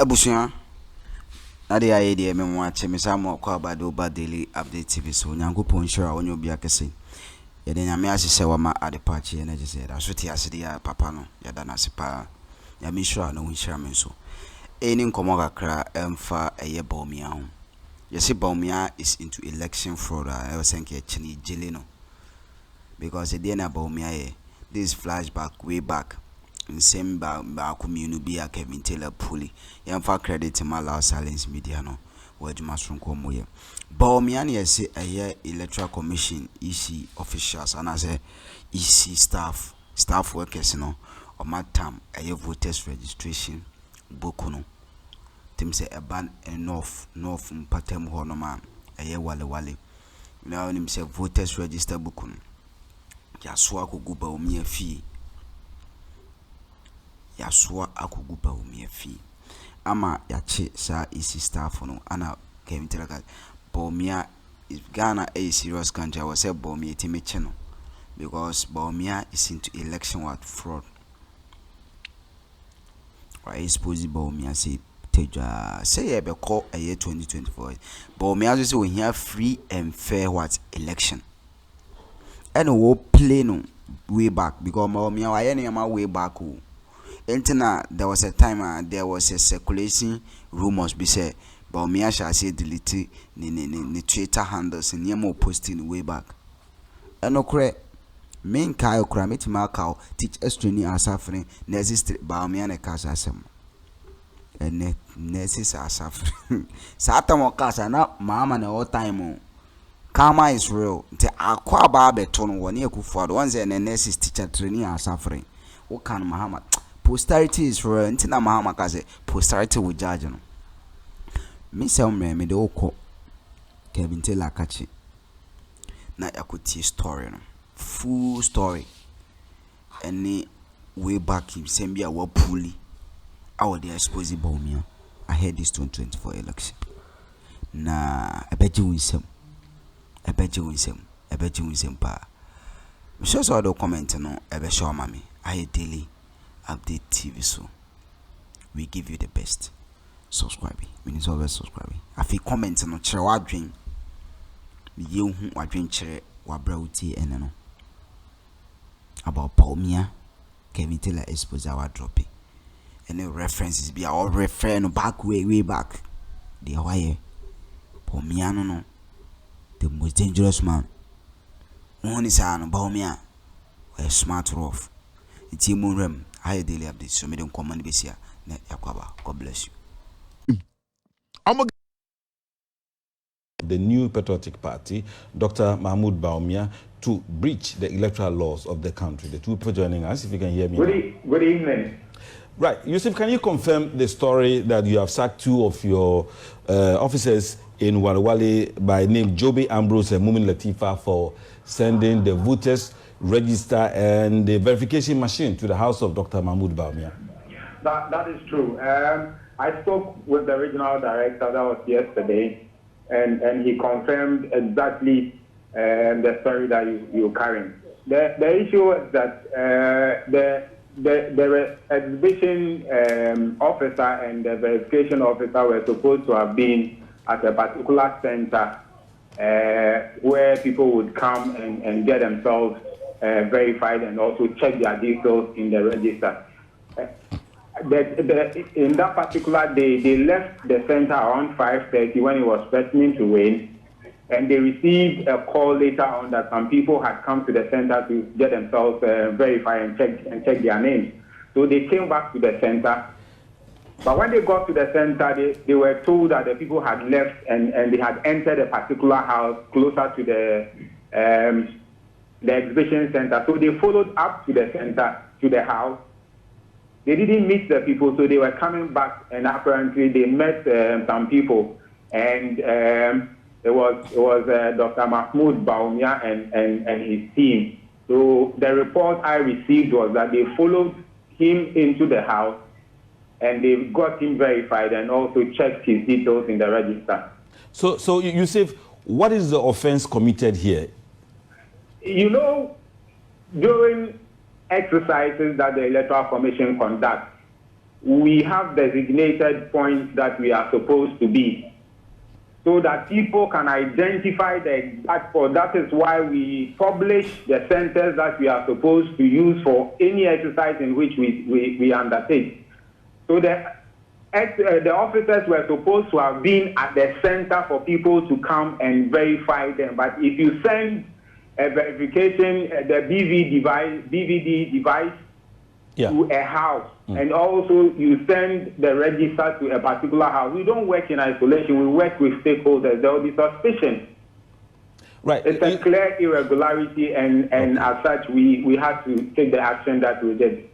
Abusia. Nadi aye de me mwache me sa mo kwa bado ba daily update TV so nyankopon share wonyo obi akese. Ye de nyame asese wa ma adepache na je se da so ti ase dia papa no ya da na se pa. Ya me share na won share me so. Eni nkomo kakra emfa eye Bawumia ho. You see Bawumia is into election fraud. I was saying chini jele no. Because the day na Bawumia this flashback way back. In same ba community be a Kelvin Taylor pulley. Yamfa credit him allow silence media no. Word masrum komo ye. Bawumia say a year electoral commission EC officials and as a EC staff workers no or matam a year voters registration book no. Tim say a ban enough mpatem ho no man a year wale. Now him say voters register book no. Ya so akogu Bawumia fee. Yaswa akugu Bawumia fee. Ama yache sa isi staff no ana Kelvin Taylor Bawumia is Ghana a serious country. I was say Bawumia timeche no because Bawumia is into election what fraud. Right, suppose Bawumia say teja say be call a year 2024. Bawumia say we hear free and fair what election. And we play no way back because Bawumia wa any way back. Entina there was a time there was a circulation rumors be say Bawumia shall say delete ni Twitter handles and yemo posting way back. Eno kre main kai okra metima ka teach us training are suffering Newz Bawumia na kasa asem. Ene Newz are suffering. Sata mo kasa na mama na all time. Karma is real. Te akwa ba beto no woni akufo once and Newz teacher training are suffering. What can Muhammad posterity is real. Ntina Mahama kaze posterity will judge no. Me say me de okọ Kelvin Taylor kachi na yakoti story no. Full story. Any way back him same be a wa puli. Our dey expose Bawumia ahead this 2024 election. Na ebeji winsem pa. Me sure so do comment no ebe show mami. I daily update TV so we give you the best. Subscribe. We need always subscribe. I feel comment no chere wadwen. Ye hu wadwen chere wabra uti ene no. About Bawumia, Kelvin Taylor expose our drop it. Any references be our refer no back way back. The why Bawumia no the most dangerous man. One is an Bawumia. We're smart rough. It's Munrem. I daily updates. So me don't come on this year. God bless you. The new patriotic party, Dr. Mahmoud Bawumia, to breach the electoral laws of the country. The two people joining us, if you can hear me. Good evening. Right. Yusuf, can you confirm the story that you have sacked two of your officers in Walwale by name Joby Ambrose and Mumin Latifa for sending the voters register and the verification machine to the house of Dr. Mahmoud Bawumia? That is true. I spoke with the regional director, that was yesterday, and he confirmed exactly the story that you're carrying. The issue is that the exhibition officer and the verification officer were supposed to have been at a particular center where people would come and get themselves verified and also check their details in the register. In that particular day, they left the center around 5:30 when it was threatening to rain, and they received a call later on that some people had come to the center to get themselves verified and check their names. So they came back to the center, but when they got to the center, they were told that the people had left and they had entered a particular house closer to the exhibition center. So they followed up to the center, to the house. They didn't meet the people, so they were coming back, and apparently they met some people, and it was Dr. Mahmoud Bawumia and his team. So the report I received was that they followed him into the house, and they got him verified and also checked his details in the register. So Yusuf, what is the offense committed here? You know, during exercises that the Electoral Commission conducts, we have designated points that we are supposed to be, so that people can identify the exact spot. That is why we publish the centers that we are supposed to use for any exercise in which we undertake. So the officers were supposed to have been at the center for people to come and verify them. But if you send a verification, the BVD device to a house, and also you send the register to a particular house, we don't work in isolation. We work with stakeholders. There will be suspicion. Right. It's a clear irregularity, and as such, we had to take the action that we did.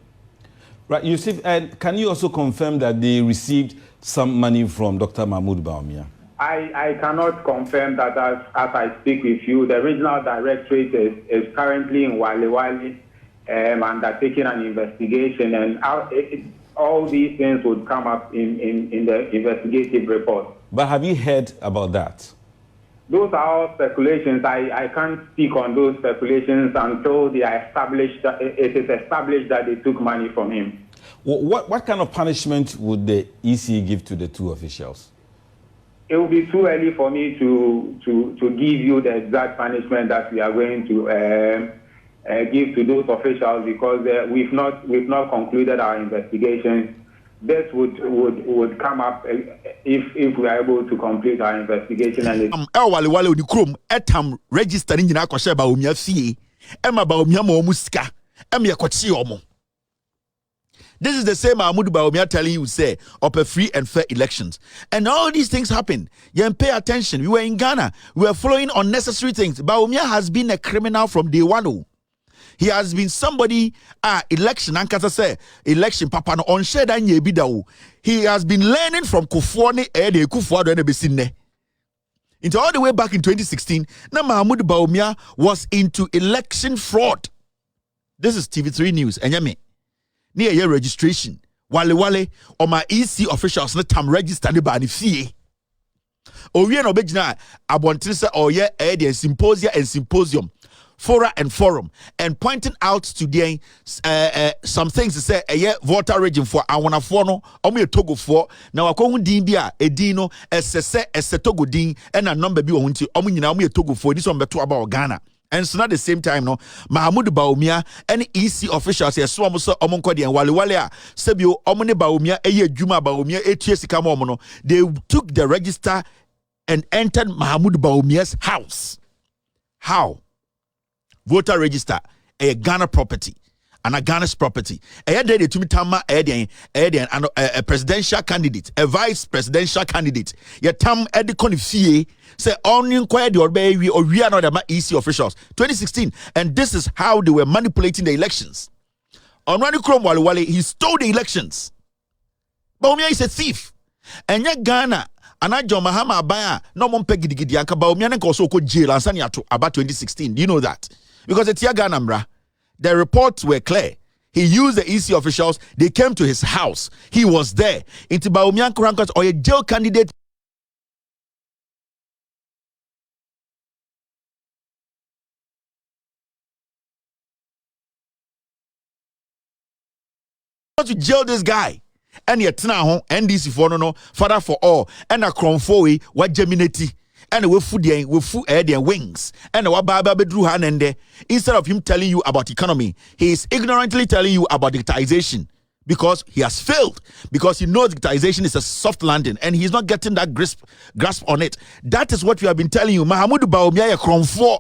Right, Yusuf, and can you also confirm that they received some money from Dr. Mahmoud Bawumia? I cannot confirm that as I speak with you. The regional directorate is currently in Wale undertaking an investigation, and all these things would come up in the investigative report. But have you heard about that? Those are all speculations. I can't speak on those speculations until they are established. It is established that they took money from him. What kind of punishment would the EC give to the two officials? It will be too early for me to give you the exact punishment that we are going to give to those officials, because we've not concluded our investigation. This would come up if we are able to complete our investigation. And wale odi krom etam register ni nyina akɔhye Bawumia fie ema Bawumia ma omu sika ema yakɔkye omo. This is the same Mahmoud Bawumia telling you, say, of a free and fair elections. And all these things happen. You pay attention. We were in Ghana. We were following unnecessary things. Bawumia has been a criminal from day one. He has been somebody, election, Ankasa say, election, papa no on share that ye. He has been learning from Kufuani, Ede, Kufuado, and Besine. Into all the way back in 2016, now Mahmoud Bawumia was into election fraud. This is TV3 News, and yame. Near your registration, wale or my EC officials let them register the bani fee. Oye no bejna abontrisa or ye ed symposia and symposium, fora and forum, and pointing out today some things to say a year voter region for I wanna fono omu togo for now a kohun din bia edino ese togo din and a number bi ohunti omu nyina omu togo for this one beto about Ghana. And so at the same time, no, Mahmoud Bawumia and EC officials here swam so omonkodi and wale sebio omone Bawumia eye juma Bawumia etiesika mo. They took the register and entered Mahmoud Bawumia's house. How? Voter register, a Ghana property. And a Ghana's property. A day to me tama a presidential candidate, a vice presidential candidate. Yet tam edikoni fee say only inquire the baby or we are not the EC officials. 2016, and this is how they were manipulating the elections. On Akroma wale he stole the elections. Bawumia is a thief, and yet Ghana. Anajo Mahama Abaya no mon pegidi anka Bawumia nka also ko jail ansani ato about 2016. Do you know that? Because it's Ghana mra. The reports were clear. He used the EC officials. They came to his house. He was there. Into Bawumia Kurankos or a jail candidate. To jail this guy. And yet now, NDC for no, father for all, and Akroma what geminati. And we food their wings. And what Baba Bedru Hanende. Instead of him telling you about economy, he is ignorantly telling you about digitization. Because he has failed. Because he knows digitization is a soft landing. And he's not getting that grasp on it. That is what we have been telling you. Mahmoud Bawumia Akroma.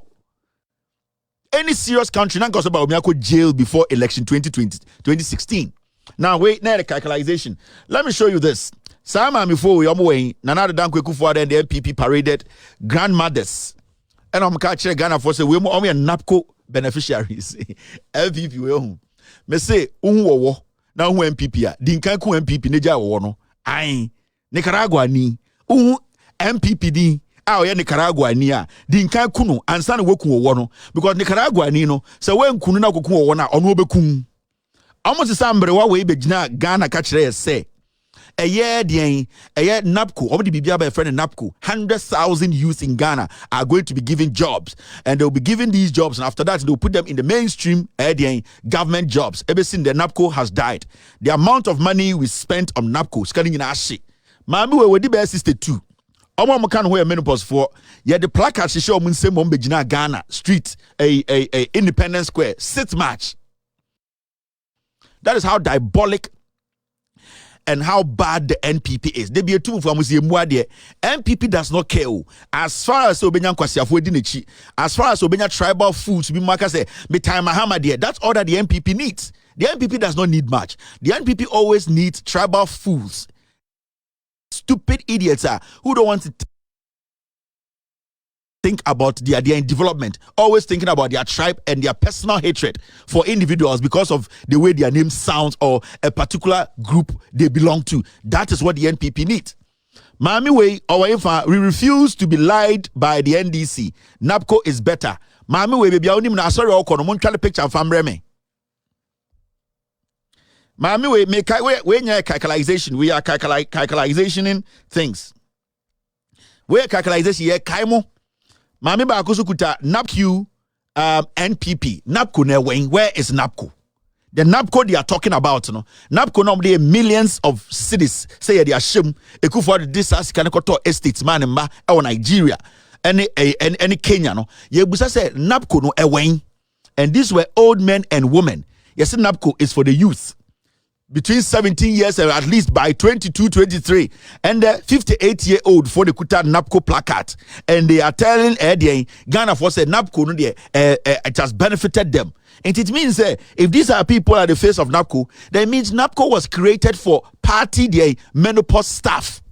Any serious country, not because Bawumia could jail before election 2016. Now wait, now the calculation. Let me show you this. Sama before we way Nana Dan Kwekufuada and the MPP paraded grandmothers. And I'm catching Ghana for say we more NAPCO beneficiaries. MPP we home. Me say unwo na hu MPP a dinkan ku MPP neja wo no. Ai Nicaragua ni MPP din a o ye Nicaragua ni a dinkan ku no ansa na weku wo no because Nicaragua ni no say we nkunu na koku wo na ono obekun. Almost the same way we begina Ghana catch say a year NAPCO, already be a friend NAPCO, 100,000 youth in Ghana are going to be given jobs, and they'll be given these jobs, and after that they'll put them in the mainstream government jobs. Ever since the NAPCO has died, the amount of money we spent on NAPCO is getting in our shit. Mami we the best sister too. Omo kan ho menopause for yeah the placard she show mun say mom begina Ghana street a Independence Square 6th March. That is how diabolic and how bad the NPP is. They be a two for NPP does not care. As far as Obenya Kwasiafo Edinechi, as far as Obenya tribal foods, be marker say, be time Mahamad, that's all that the NPP needs. The NPP does not need much. The NPP always needs tribal fools. Stupid idiots who don't want to think about their development, always thinking about their tribe and their personal hatred for individuals because of the way their name sounds or a particular group they belong to. That is what the NPP needs. Mami way or if we refuse to be lied by the NDC. NAPCO is better. Mami way baby only na sorry or kono try the picture of Amreme. Mami way make we calculation. We are calculationing things. We are calculation here kaimo. Mami ba akusu kuta NAPQ NPP. NAPCO ne wing. Where is NAPCO? The NAPCO they are talking about, no. NAPCO normally millions of cities say they are shame. Ekufo this as kanikoto estates man mba e Nigeria. Any Kenya no. Ye busa say NAPCO no e wing. And these were old men and women. Yes, NAPCO is for the youth. Between 17 years and at least by 22, 23. And the 58-year-old for the Kuta NAPCO placard. And they are telling Ghana for say NAPCO no it has benefited them. And it means if these are people at the face of NAPCO, that means NAPCO was created for party menopause staff.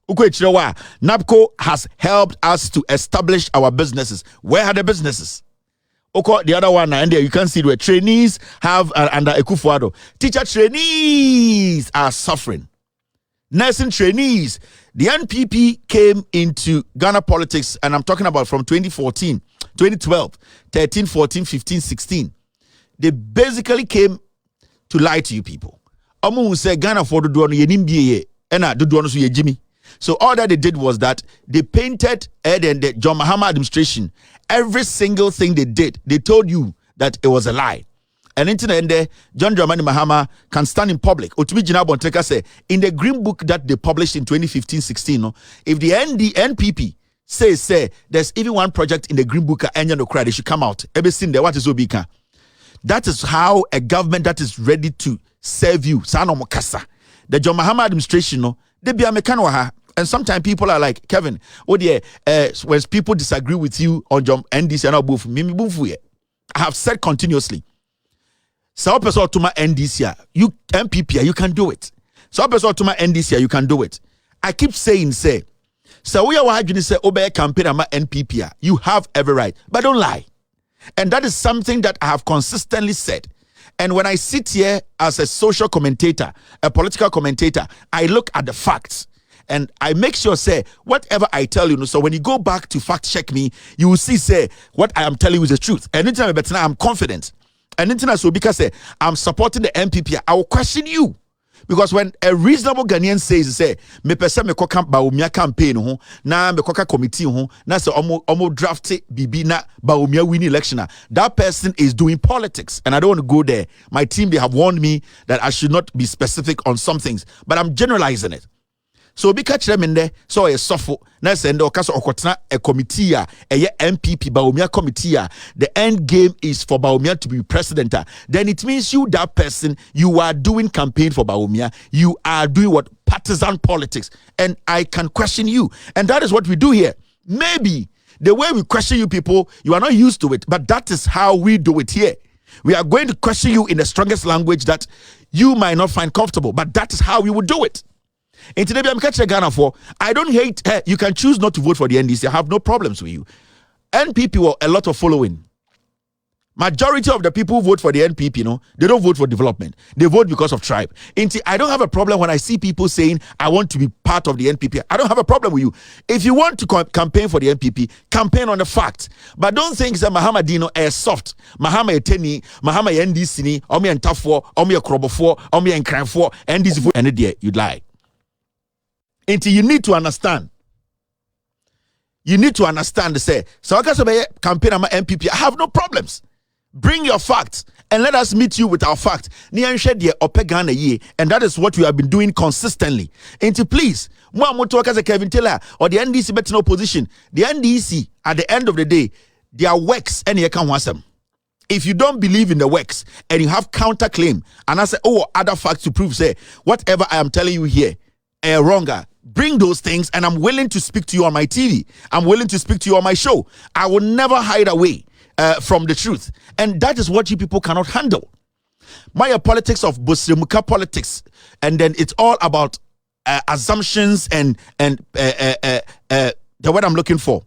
NAPCO has helped us to establish our businesses. Where are the businesses? Okay, the other one, and there you can see where trainees have under Ekufuado. Teacher trainees are suffering. Nursing trainees. The NPP came into Ghana politics, and I'm talking about from 2014, 2012, 13, 14, 15, 16. They basically came to lie to you people. Omu say Ghana for the duano yenimbiye, ena the duano su ye Jimmy. So all that they did was that they painted Ed and the John Mahama administration. Every single thing they did, they told you that it was a lie. And internet John Dramani Mahama can stand in public. Otumi Jinabon Teka say in the green book that they published in 2015-16, no, if the NPP say there's even one project in the green book no cry, they should come out. Ever seen there? What is Obika? That is how a government that is ready to serve you. Sano Mokasa. The John Mahama administration, no, they be a mechanic. And sometimes people are like, Kevin, when people disagree with you on your NDC and above, I have said continuously, so person to my NDC, you MPP, you can do it. So person to my NDC, you can do it. I keep saying, so we are going to say, obey campaign and my NPP, you have every right, but don't lie. And that is something that I have consistently said. And when I sit here as a social commentator, a political commentator, I look at the facts. And I make sure, say, whatever I tell you, so when you go back to fact check me, you will see, say, what I am telling you is the truth. And anytime I'm confident. And anytime so because say I'm supporting the MPP, I will question you. Because when a reasonable Ghanaian says, say, me pese me koka Bawumia campaign ho, na me koka committee ho, na say omo drafted bibi na Bawumia win election, that person is doing politics. And I don't want to go there. My team, they have warned me that I should not be specific on some things, but I'm generalizing it. So be catch them in there. So a suffer. Na send okaso okotna a committee a MPP Bawumia committee. The end game is for Bawumia to be president. Then it means you, that person, you are doing campaign for Bawumia. You are doing what? Partisan politics. And I can question you. And that is what we do here. Maybe the way we question you people, you are not used to it, but that is how we do it here. We are going to question you in the strongest language that you might not find comfortable, but that is how we would do it. And today I'm catching Ghana for. I don't hate. You can choose not to vote for the NDC. I have no problems with you. NPP were a lot of following. Majority of the people who vote for the NPP, you know, they don't vote for development. They vote because of tribe. I don't have a problem when I see people saying, I want to be part of the NPP. I don't have a problem with you. If you want to campaign for the NPP, campaign on the fact. But don't think that Mahama Dino is soft. Mahama Eteni, Mahama NDC, Omi and Tafo, Omi and Krobofo, Omi and Cranfo, and this and the you'd lie. Until you need to understand. You need to understand, say, so I can campaign on my MPP. I have no problems. Bring your facts and let us meet you with our fact. And that is what we have been doing consistently. And please, Kelvin Taylor or the NDC better no position. The NDC, at the end of the day, their works and you can want them. If you don't believe in the works and you have counterclaim, and I say, oh, other facts to prove, say, whatever I am telling you here, wronger. Bring those things, and I'm willing to speak to you on my TV. I'm willing to speak to you on my show. I will never hide away from the truth. And that is what you people cannot handle. My politics of Busrimuka politics, and then it's all about assumptions and the word I'm looking for.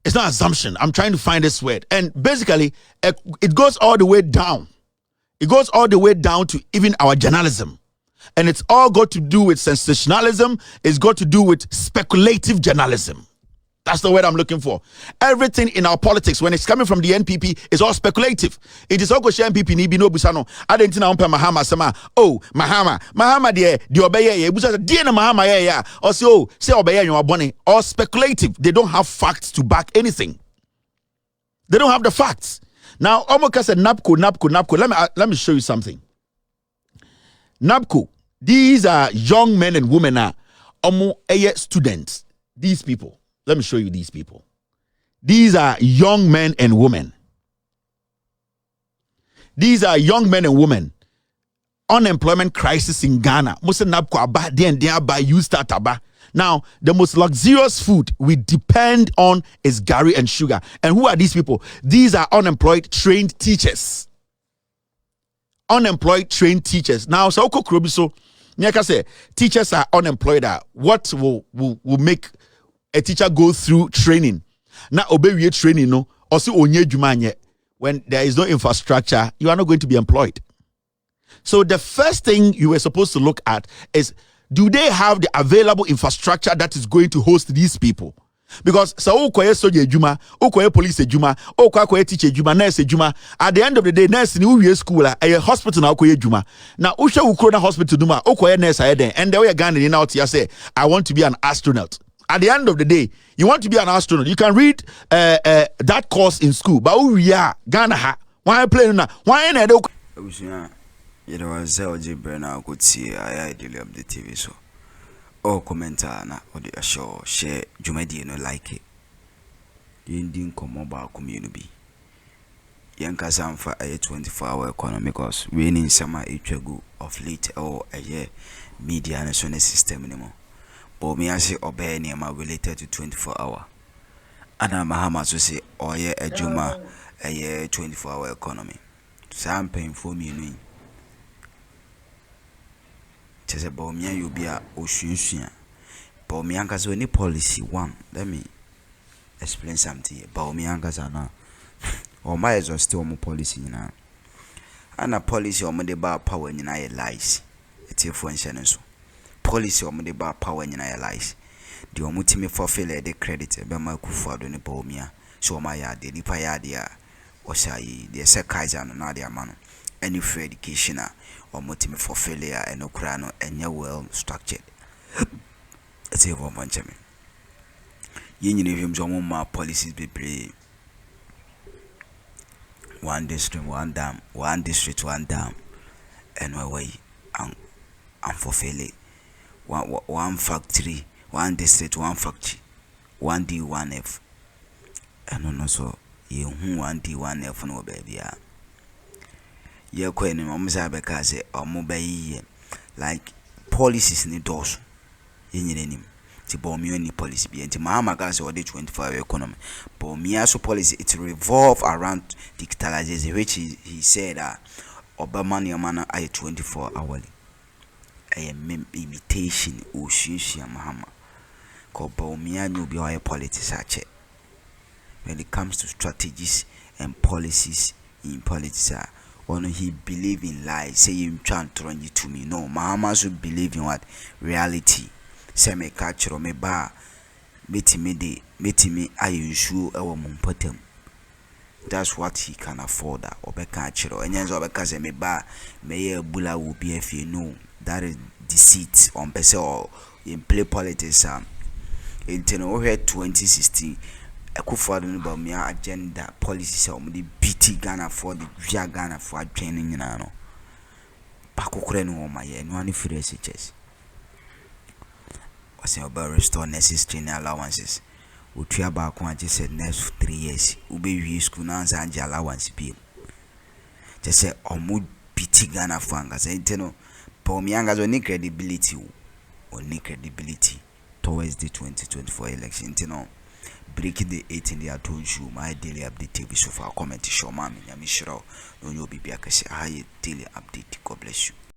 It's not assumption. I'm trying to find this word. And basically, it goes all the way down. It goes all the way down to even our journalism. And it's all got to do with sensationalism. It's got to do with speculative journalism. That's the word I'm looking for. Everything in our politics, when it's coming from the NPP, is all speculative. It is all go share NPP ni bi no busano. I didn't know Mahama sama. Oh, Mahama de obeye ye. Busa de na Mahama ya. Also, say obeye you are born. All speculative. They don't have facts to back anything. They don't have the facts. Now, Omoka said NAPCO. Let me show you something. NAPCO. These are young men and women are students. These people. Let me show you these people. These are young men and women. These are young men and women. Unemployment crisis in Ghana. Now, the most luxurious food we depend on is gari and sugar. And who are these people? These are unemployed trained teachers. Unemployed trained teachers. Now, so Nyaka say teachers are unemployed. What will make a teacher go through training? Now obey training no. Also onye jumanye. When there is no infrastructure, you are not going to be employed. So the first thing you were supposed to look at is, do they have the available infrastructure that is going to host these people? Because so soja juma, police juma, teacher juma, nurse juma. At the end of the day, nurse ni school a hospital na juma. Now usha ukrona hospital duma, nurse and the way Ghana in out here say, I want to be an astronaut. At the end of the day, you want to be an astronaut. You can read that course in school, but we are Ghana ha. Why playing na? Why na do? You know, I say Oji Brena could see I daily up the TV so. Oh, commenter na or the show share Jumedi no like it. You didn't come about community. Yanka Sam for a 24-hour economy because raining summer go of late or a year media and so system anymore. Bawumia say obey nema related to 24-hour. Ana Mahama so say or yeah a Juma a year 24-hour economy. Sam paying for me. Chese Bawumia you be a oshunshia. Bawumia has any policy one. Let me explain something. Bawumia has na or my is still more policy na. And a policy or me ba power in your lies. It's a function so. Policy or me ba power in your lies. The omutimi forfeit the credit be my kufa do ne Bawumia. So my yard the lipa yard ya or say the sekaiza no na dia mano. Any free education or motive for failure and no crano and you're well structured. It's a woman. You need him some more policies be play. One district, one dam, one district, one dam, and my way and for failure. One factory, one district, one factory, 1D, 1F. And also you one D, 1F no baby. Ye kweni mamuza bekaze omubayi like policies ni dosu yenyine nim ti Bawumia ni policy bi enti Mahama ka say o de 24-hour economy Bawumia so policy it revolve around digitalization which he said Obama ni amana ay 24 hourly ay imitation o shinshia Mahama Because Bawumia knew be politics when it comes to strategies and policies in politics. When he believe in lies, say him trying to run you to me. No, Mahama should believe in what? Reality. Say me catch or me bar. Meti me ayunshu ewo mumpotem. That's what he can afford. Obeka chiro. Enyenzo obeka se me ba me bula will be if you know. That is deceit on person or in play politics. In 2016, Akufo-Addo no Bawumia agenda policies the BT Ghana for the Via Ghana for training no. Pakokure no my no any free SHS. Was about restore nurses training allowances. We try back one just said next 3 years. Ube school now and allowance be. Just say omu BT Ghana for anga say no Bawumia has only credibility towards the 2024 election. Breaking the 18 day I told you my daily update TV so far comment show mami nyami shiro no you be biakase daily update. God bless you.